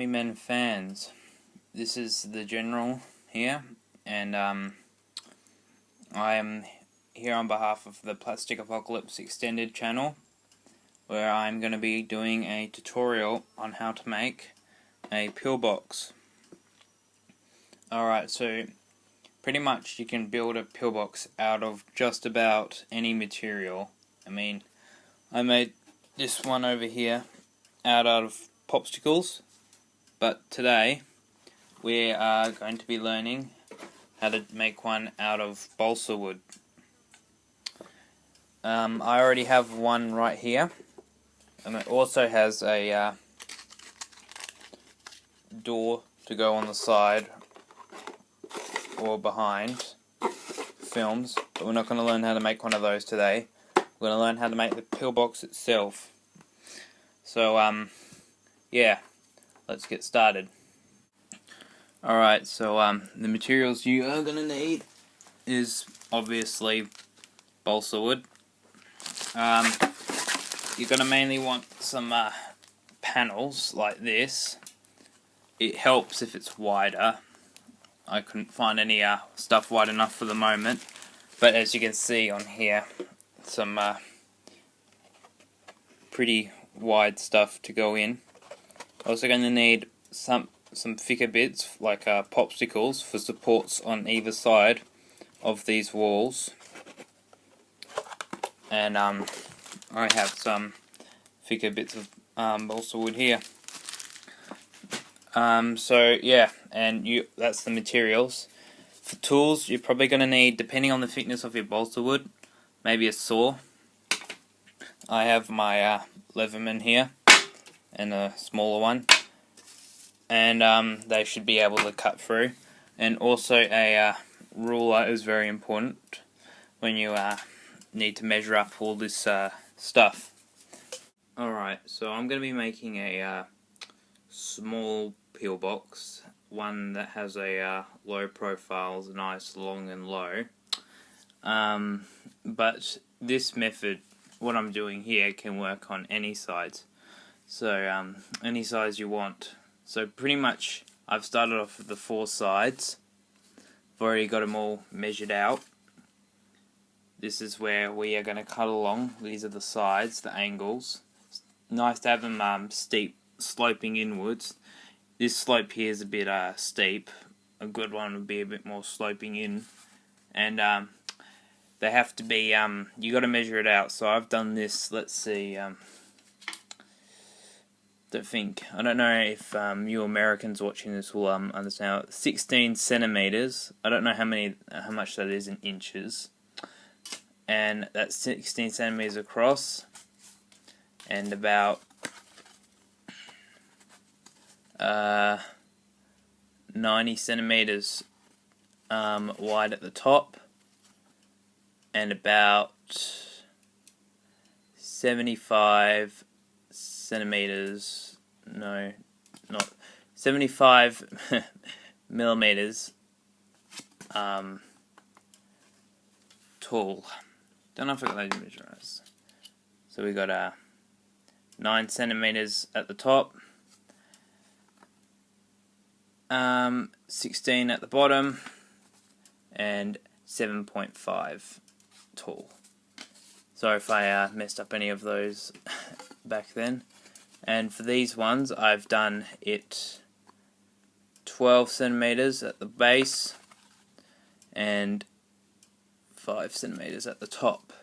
Army Men fans, this is the General here, and I am here on behalf of the Plastic Apocalypse Extended channel, where I'm going to be doing a tutorial on how to make a pillbox. Alright, so pretty much you can build a pillbox out of just about any material. I mean, I made this one over here out of popsicles, but today we are going to be learning how to make one out of balsa wood. I already have one right here, and it also has a door to go on the side or behind films, but we're not going to learn how to make one of those today. We're going to learn how to make the pillbox itself. So yeah, let's get started. Alright, so the materials you are going to need is obviously balsa wood. You're going to mainly want some panels like this. It helps if it's wider. I couldn't find any stuff wide enough for the moment, but as you can see on here, some pretty wide stuff to go in. Also going to need some thicker bits like popsicles for supports on either side of these walls, and I have some thicker bits of balsa wood here. So yeah, and that's the materials. For tools, you're probably going to need, depending on the thickness of your balsa wood, maybe a saw. I have my Leatherman here, and a smaller one, and they should be able to cut through. And also a ruler is very important when you need to measure up all this stuff. Alright, so I'm going to be making a small pillbox, one that has a low profile, is nice, long and low. But this method, what I'm doing here, can work on any size. So any size you want. So pretty much I've started off with the 4 sides. I've already got them all measured out. This is where we are going to cut along. These are the sides, the angles. It's nice to have them steep, sloping inwards. This slope here is a bit steep. A good one would be a bit more sloping in. And they have to be, you got to measure it out. So I've done this, let's see, I don't know if you Americans watching this will understand. 16 centimeters. I don't know how much that is in inches. And that's 16 centimeters across, and about 90 centimeters wide at the top, and about 75 centimeters, no, not 75 millimeters tall. Don't know if I got those measurements. So we got 9 centimeters at the top, 16 at the bottom, and 7.5 tall. Sorry if I messed up any of those back then. And for these ones, I've done it 12 centimeters at the base and 5 centimeters at the top.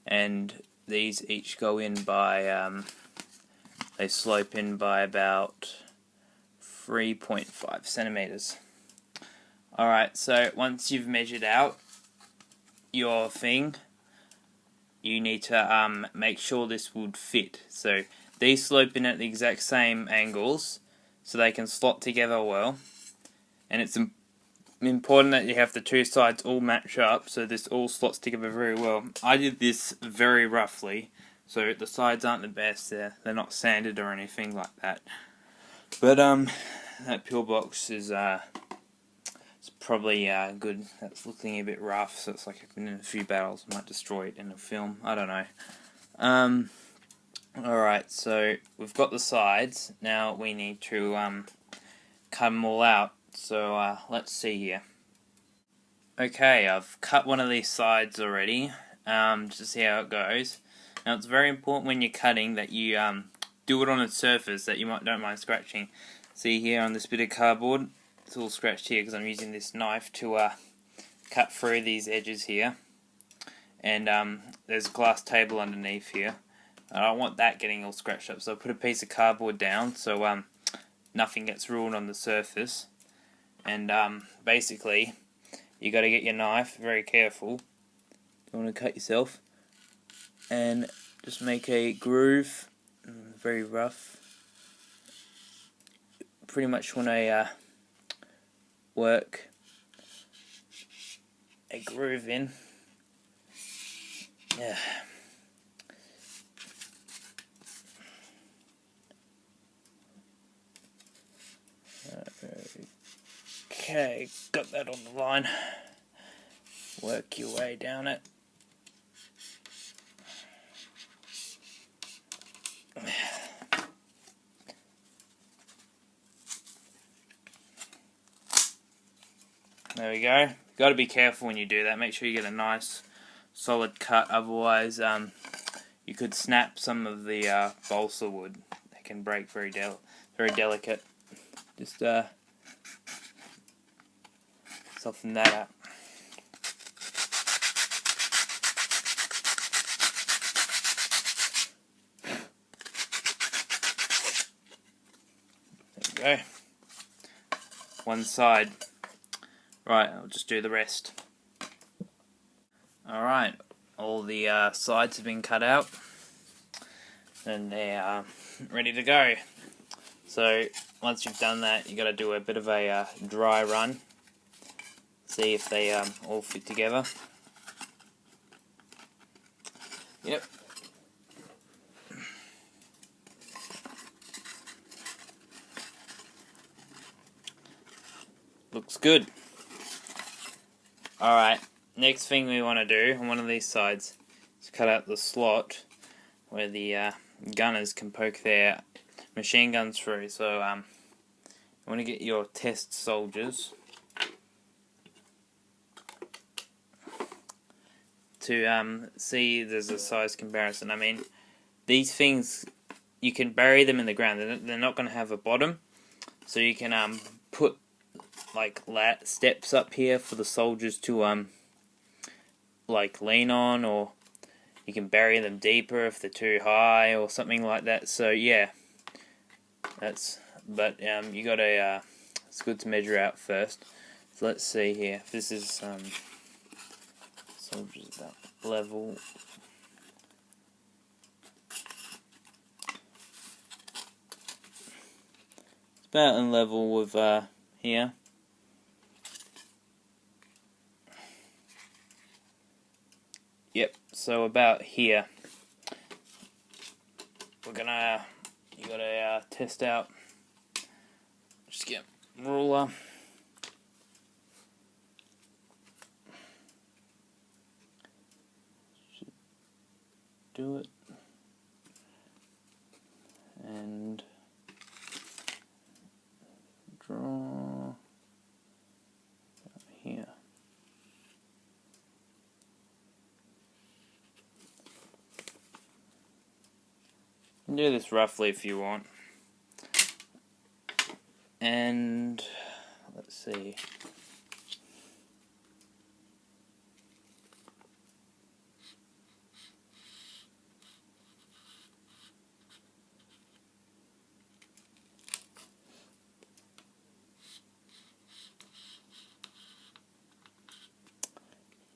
And these each go in by, they slope in by about 3.5 centimeters. Alright, so once you've measured out your thing, you need to make sure this would fit. So these slope in at the exact same angles, so they can slot together well. And it's important that you have the 2 sides all match up, so this all slots together very well. I did this very roughly, so the sides aren't the best. They're not sanded or anything like that. But that pillbox is it's probably good. That's looking a bit rough, so it's like I've been in a few battles. I might destroy it in a film. I don't know. Alright, so we've got the sides. Now we need to cut them all out. So let's see here. Okay, I've cut one of these sides already, to see how it goes. Now it's very important when you're cutting that you do it on a surface that you don't mind scratching. See here on this bit of cardboard, it's all scratched here because I'm using this knife to cut through these edges here. And there's a glass table underneath here. I don't want that getting all scratched up, so I put a piece of cardboard down so nothing gets ruined on the surface. And basically, you got to get your knife very careful. You want to cut yourself, and just make a groove, very rough. Pretty much want to work a groove in. Yeah. Okay, got that on the line. Work your way down it. There we go. Got to be careful when you do that. Make sure you get a nice solid cut, otherwise you could snap some of the balsa wood. They can break very delicate. Just soften that up. There we go. One side. Right, I'll just do the rest. Alright, all the sides have been cut out and they're ready to go. So once you've done that, you got to do a bit of a dry run. See if they all fit together. Yep. Looks good. Alright, next thing we want to do on one of these sides is cut out the slot where the gunners can poke their machine guns through. So you want to get your test soldiers to see there's a size comparison. I mean, these things, you can bury them in the ground. They're not going to have a bottom, so you can put like steps up here for the soldiers to like lean on, or you can bury them deeper if they're too high or something like that. So yeah, but you gotta it's good to measure out first. So let's see here. This is soldiers about level. It's about in level with here. Yep, so about here. You gotta test out. Just get a ruler. Should do it. And draw here. Do this roughly if you want. And let's see.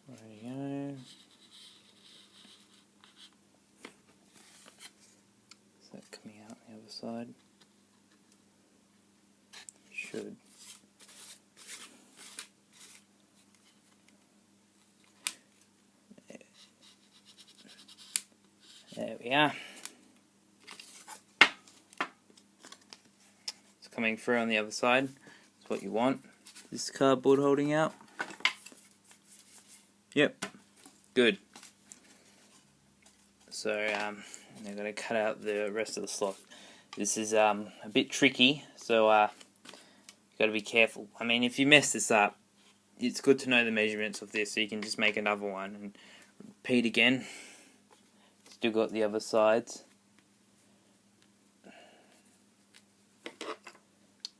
There we go. Is that coming out on the other side? Should. There we are. It's coming through on the other side. That's what you want. This cardboard holding out. Yep. Good. So I'm going to cut out the rest of the slot. This is a bit tricky, so you've got to be careful. I mean, if you mess this up, it's good to know the measurements of this, so you can just make another one and repeat again. Still got the other sides.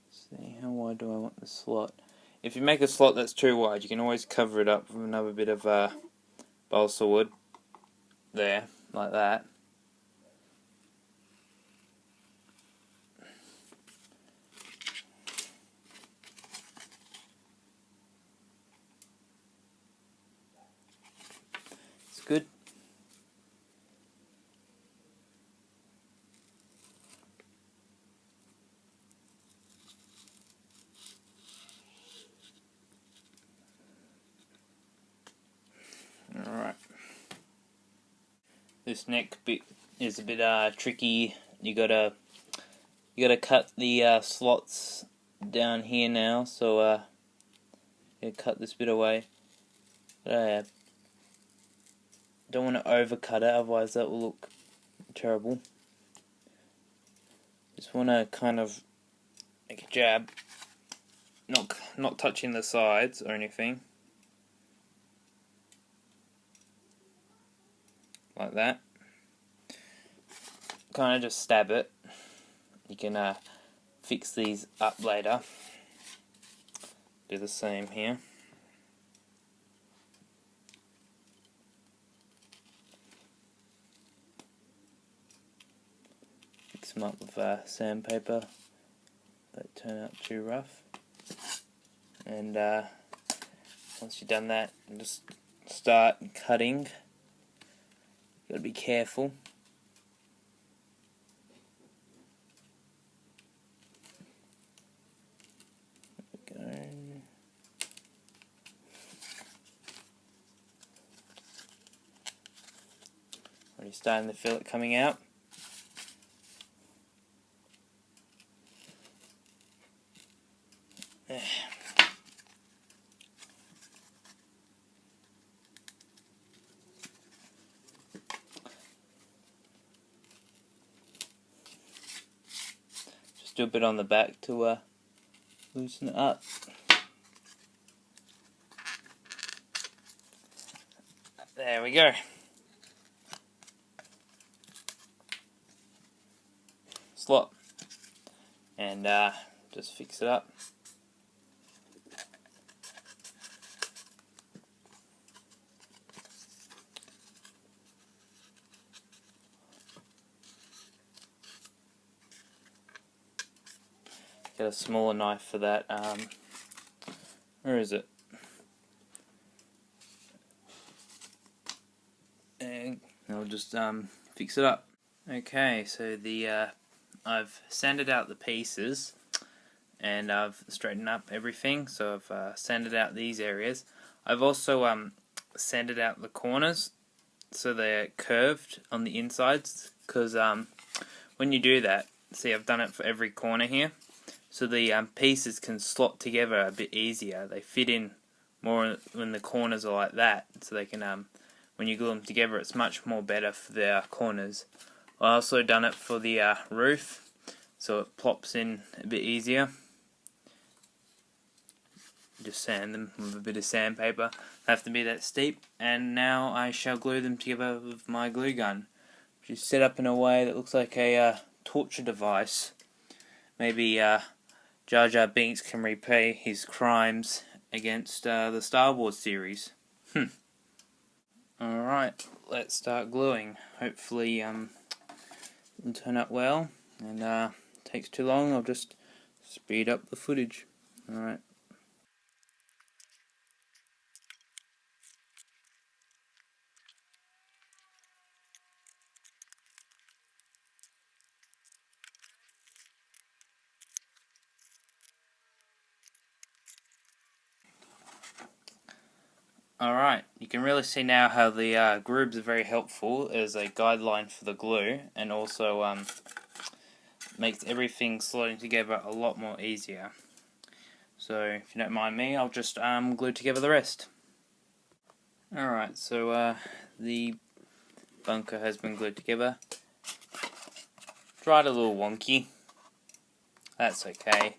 See, how wide do I want the slot? If you make a slot that's too wide, you can always cover it up with another bit of balsa wood. There, like that. It's good. Alright. This neck bit is a bit tricky. You gotta cut the slots down here now. So cut this bit away. Don't want to overcut it, otherwise that will look terrible. Just want to kind of make a jab, not touching the sides or anything, like that. Kind of just stab it. You can fix these up later. Do the same here. Fix them up with sandpaper. Don't turn out too rough. And once you've done that, just start cutting. You've got to be careful. There we go. Already starting to feel it coming out. Just do a bit on the back to loosen it up. There we go. Slot. And just fix it up. Get a smaller knife for that. Where is it? And I'll just fix it up. Okay, so I've sanded out the pieces and I've straightened up everything. So I've sanded out these areas. I've also sanded out the corners so they're curved on the insides, because when you do that, see, I've done it for every corner here. So the pieces can slot together a bit easier. They fit in more when the corners are like that. So they can, when you glue them together, it's much more better for the corners. I also done it for the roof, so it plops in a bit easier. Just sand them with a bit of sandpaper. They have to be that steep. And now I shall glue them together with my glue gun, which is set up in a way that looks like a torture device. Maybe Jar Jar Binks can repay his crimes against the Star Wars series. Alright, let's start gluing. Hopefully it'll turn out well, and takes too long, I'll just speed up the footage. Alright. Alright, you can really see now how the grooves are very helpful as a guideline for the glue, and also makes everything slotting together a lot more easier. So if you don't mind me, I'll just glue together the rest. Alright, so the bunker has been glued together. Dried a little wonky. That's okay.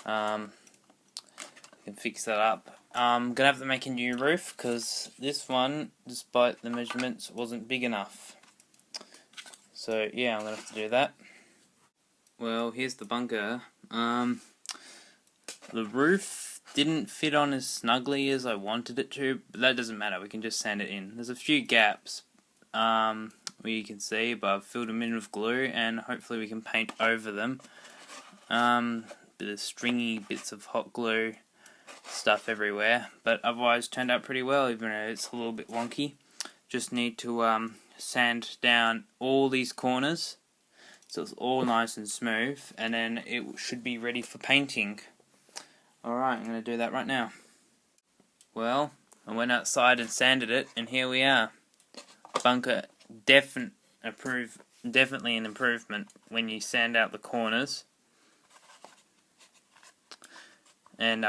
You can fix that up. I'm gonna have to make a new roof because this one, despite the measurements, wasn't big enough. So yeah, I'm gonna have to do that. Well, here's the bunker. The roof didn't fit on as snugly as I wanted it to, but that doesn't matter. We can just sand it in. There's a few gaps where you can see, but I've filled them in with glue, and hopefully we can paint over them. Bit of stringy bits of hot glue stuff everywhere, but otherwise turned out pretty well, even though it's a little bit wonky. Just need to sand down all these corners so it's all nice and smooth, and then it should be ready for painting. Alright, I'm going to do that right now. Well, I went outside and sanded it, and here we are. Bunker, definitely an improvement when you sand out the corners. And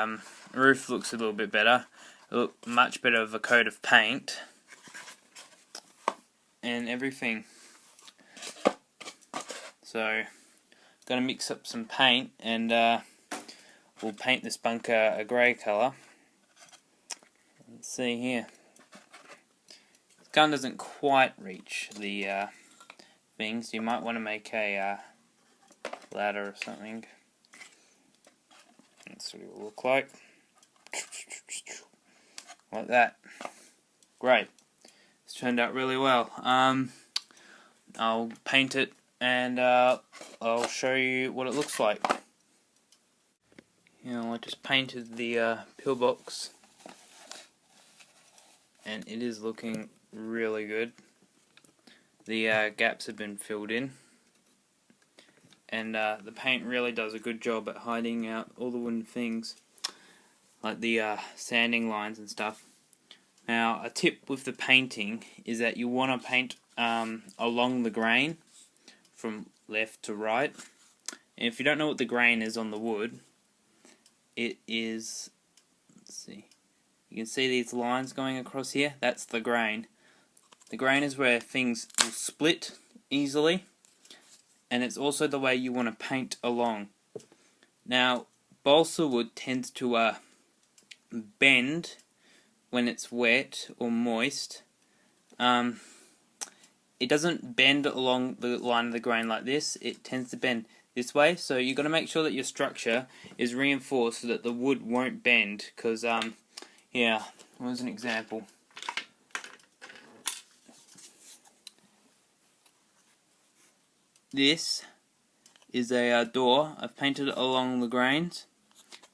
roof looks a little bit better. Look, much better of a coat of paint and everything. So, gonna mix up some paint, and we'll paint this bunker a grey colour. Let's see here. The gun doesn't quite reach the things. You might want to make a ladder or something. That's what it will look like. Like that. Great. It's turned out really well. I'll paint it, and I'll show you what it looks like. I just painted the pillbox, and it is looking really good. The gaps have been filled in, and the paint really does a good job at hiding out all the wooden things, like the sanding lines and stuff. Now, a tip with the painting is that you want to paint along the grain from left to right. And if you don't know what the grain is on the wood, it is, let's see, you can see these lines going across here. That's the grain. The grain is where things will split easily, and it's also the way you want to paint along. Now, balsa wood tends to bend when it's wet or moist. It doesn't bend along the line of the grain like this. It tends to bend this way, so you've got to make sure that your structure is reinforced so that the wood won't bend, because yeah, here's an example. This is a door. I've painted it along the grains,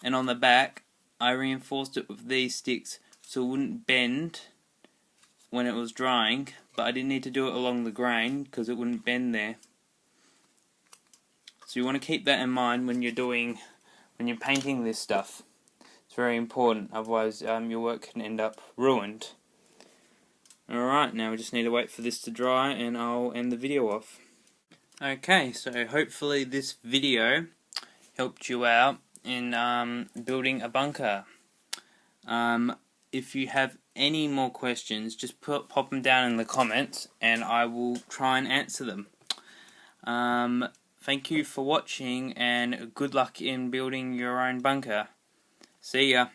and on the back I reinforced it with these sticks so it wouldn't bend when it was drying, but I didn't need to do it along the grain because it wouldn't bend there. So you want to keep that in mind when you're painting this stuff. It's very important, otherwise your work can end up ruined. Alright, now we just need to wait for this to dry, and I'll end the video off. Okay, so hopefully this video helped you out in building a bunker. If you have any more questions, just pop them down in the comments, and I will try and answer them. Thank you for watching, and good luck in building your own bunker. See ya.